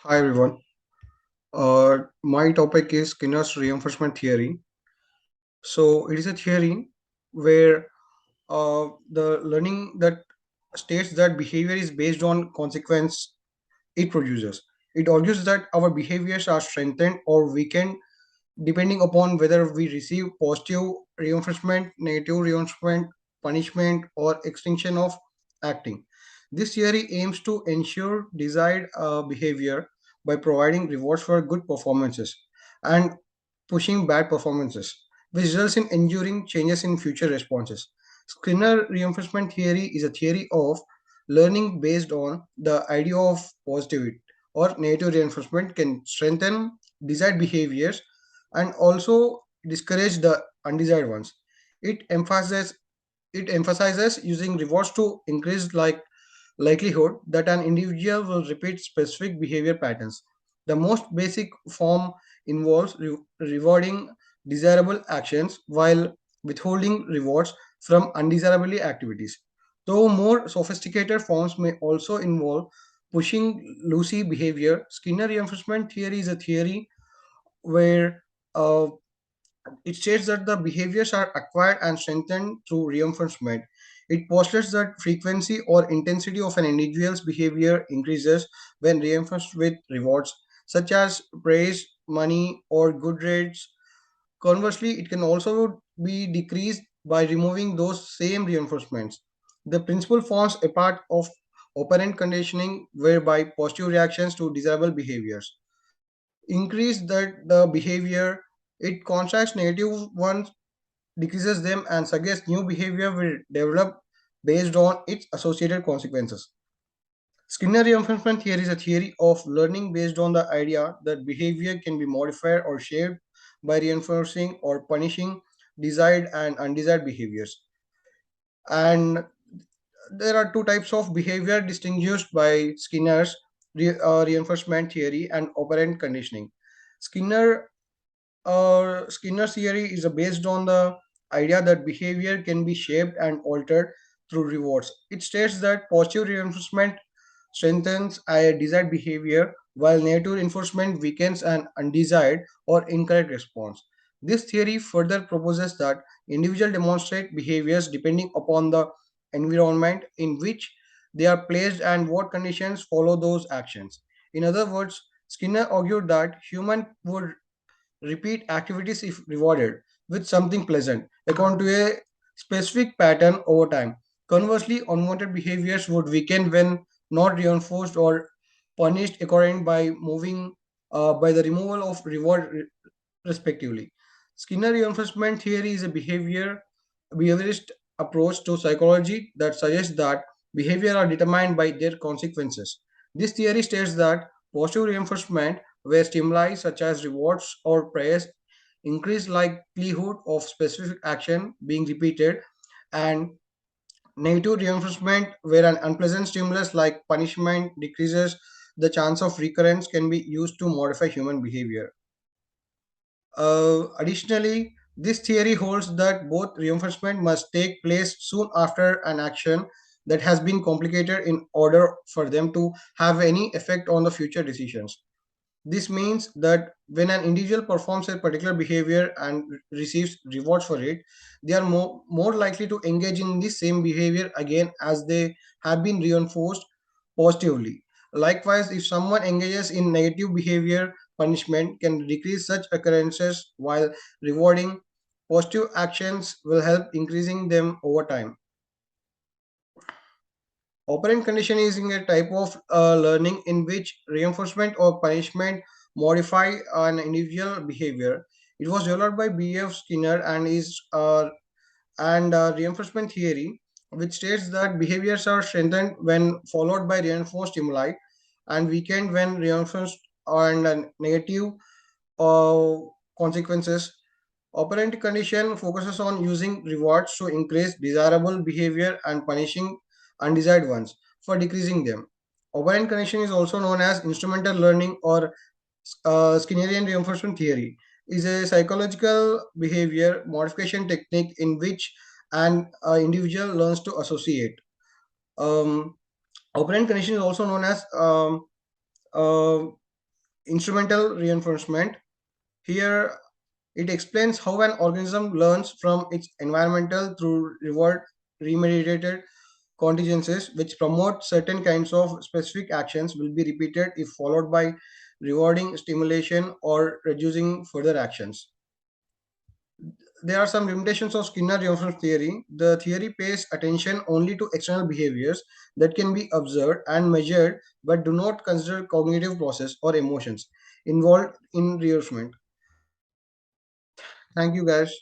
Hi everyone. My topic is Skinner's reinforcement theory. So it is a theory where the learning that states that behavior is based on consequence it produces. It argues that our behaviors are strengthened or weakened depending upon whether we receive positive reinforcement, negative reinforcement, punishment, or extinction of acting. This theory aims to ensure desired behavior by providing rewards for good performances and pushing bad performances, which results in enduring changes in future responses. Skinner reinforcement theory is a theory of learning based on the idea of positivity or negative reinforcement can strengthen desired behaviors and also discourage the undesired ones. It emphasizes it emphasizes using rewards to increase likelihood that an individual will repeat specific behavior patterns. The most basic form involves rewarding desirable actions while withholding rewards from undesirable activities. Though more sophisticated forms may also involve pushing loosey behavior, Skinner reinforcement theory is a theory where uh, it states that the behaviors are acquired and strengthened through reinforcement. It postulates that frequency or intensity of an individual's behavior increases when reinforced with rewards such as praise, money, or good grades. Conversely, it can also be decreased by removing those same reinforcements. The principle forms a part of operant conditioning whereby positive reactions to desirable behaviors increase the behavior, it contracts negative ones, decreases them, and suggests new behavior will develop based on its associated consequences. Skinner reinforcement theory is a theory of learning based on the idea that behavior can be modified or shaped by reinforcing or punishing desired and undesired behaviors. And there are two types of behavior distinguished by Skinner's reinforcement theory and operant conditioning. Skinner Skinner's theory is based on the idea that behavior can be shaped and altered through rewards. It states that positive reinforcement strengthens a desired behavior while negative reinforcement weakens an undesired or incorrect response. This theory further proposes that individuals demonstrate behaviors depending upon the environment in which they are placed and what conditions follow those actions. In other words, Skinner argued that human would repeat activities if rewarded with something pleasant according to a specific pattern over time. Conversely, unwanted behaviors would weaken when not reinforced or punished according by the removal of respectively. Skinner reinforcement theory is a behaviorist approach to psychology that suggests that behavior are determined by their consequences. This theory states that positive reinforcement, where stimuli such as rewards or praise increase likelihood of specific action being repeated, and negative reinforcement, where an unpleasant stimulus like punishment decreases the chance of recurrence, can be used to modify human behavior. Additionally, this theory holds that both reinforcement must take place soon after an action that has been complicated in order for them to have any effect on the future decisions. This means that when an individual performs a particular behavior and receives rewards for it, they are more likely to engage in the same behavior again as they have been reinforced positively. Likewise, if someone engages in negative behavior, punishment can decrease such occurrences while rewarding positive actions will help increasing them over time. Operant conditioning is a type of learning in which reinforcement or punishment modify an individual behavior. It was developed by B.F. Skinner and is reinforcement theory, which states that behaviors are strengthened when followed by reinforced stimuli and weakened when reinforced and negative uh, consequences. Operant condition focuses on using rewards to increase desirable behavior and punishing undesired ones for decreasing them. Operant condition is also known as instrumental learning or Skinnerian reinforcement theory. Is a psychological behavior modification technique in which an individual learns to associate. Um, Operant condition is also known as Instrumental reinforcement. Here it explains how an organism learns from its environmental through reward remediated contingencies, which promote certain kinds of specific actions will be repeated if followed by rewarding stimulation or reducing further actions. There are some limitations of Skinner reinforcement theory. The theory pays attention only to external behaviors that can be observed and measured, but do not consider cognitive process or emotions involved in reinforcement. Thank you, guys.